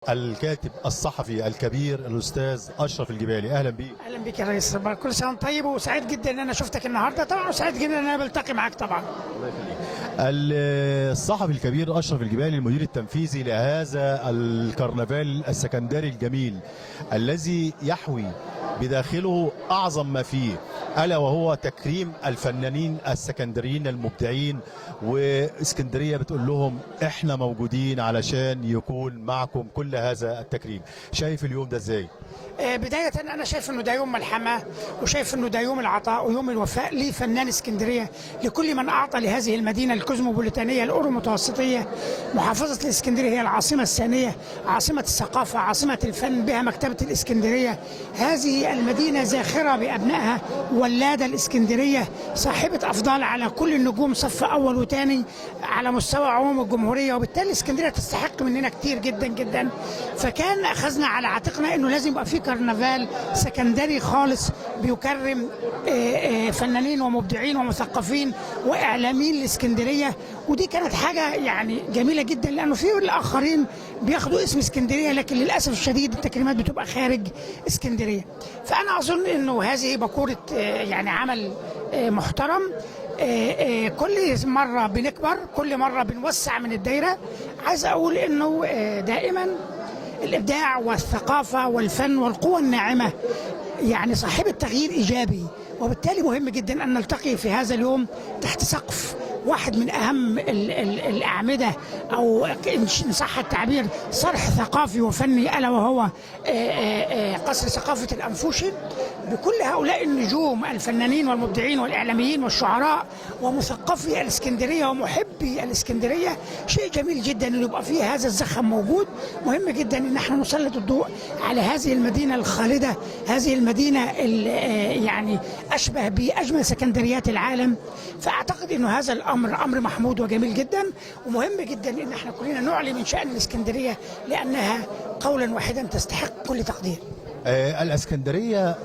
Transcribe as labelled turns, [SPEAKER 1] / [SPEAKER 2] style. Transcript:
[SPEAKER 1] الكاتب الصحفي الكبير الأستاذ أشرف الجبالي، أهلا بيك.
[SPEAKER 2] اهلا بك يا ريس، كل سنه وانت طيب، وسعيد جدا ان انا شفتك النهارده طبعا، وسعيد جدا ان انا بلتقي معاك طبعا.
[SPEAKER 1] الصحفي الكبير أشرف الجبالي المدير التنفيذي لهذا الكرنفال السكندري الجميل الذي يحوي بداخله أعظم ما فيه، ألا وهو تكريم الفنانين السكندريين المبدعين، واسكندرية بتقول لهم احنا موجودين علشان يكون معكم كل هذا التكريم. شايف اليوم ده ازاي؟
[SPEAKER 2] بداية أنا شايف إنه ده يوم ملحمة، وشايف إنه ده يوم العطاء ويوم الوفاء لفنان اسكندرية، لكل من أعطى لهذه المدينة الكوزموبوليتانية الأورو متوسطية. محافظة الإسكندرية هي العاصمة الثانية، عاصمة الثقافة، عاصمة الفن، بها مكتبة الإسكندرية. هذه المدينة زاخرة بأبنائها، ولادة الإسكندرية، صاحبة أفضال على كل النجوم، صف أول وثاني على مستوى عموم الجمهورية، وبالتالي اسكندرية تستحق مننا كتير جدا جدا. فكان أخذنا على عاتقنا إنه لازم يبقى في كرنفال سكندري خالص بيكرم فنانين ومبدعين ومثقفين واعلاميين لاسكندريه. ودي كانت حاجه يعني جميله جدا، لانه في الاخرين بياخدوا اسم اسكندريه، لكن للاسف الشديد التكريمات بتبقى خارج اسكندريه. فانا اظن انه هذه بكوره يعني عمل محترم. كل مرة بنكبر، كل مرة بنوسع من الدايرة. عايز أقول إنه دائما الإبداع والثقافة والفن والقوى الناعمة يعني صاحبة تغيير إيجابي، وبالتالي مهم جدا أن نلتقي في هذا اليوم تحت سقف واحد من أهم الأعمدة، أو إن صح التعبير صرح ثقافي وفني، ألا وهو قصر ثقافة الأنفوشي، بكل هؤلاء النجوم الفنانين والمبدعين والإعلاميين والشعراء ومثقفي الإسكندرية ومحبي الإسكندرية. شيء جميل جدا أن يبقى فيه هذا الزخم موجود. مهم جدا أن احنا نسلط الضوء على هذه المدينة الخالدة، هذه المدينة يعني أشبه بأجمل سكندريات العالم. فأعتقد أنه هذا الأمر أمر محمود وجميل جدا، ومهم جدا أن احنا كلنا نعلي من شأن الإسكندرية، لأنها قولا واحدا تستحق كل تقدير.
[SPEAKER 1] الإسكندرية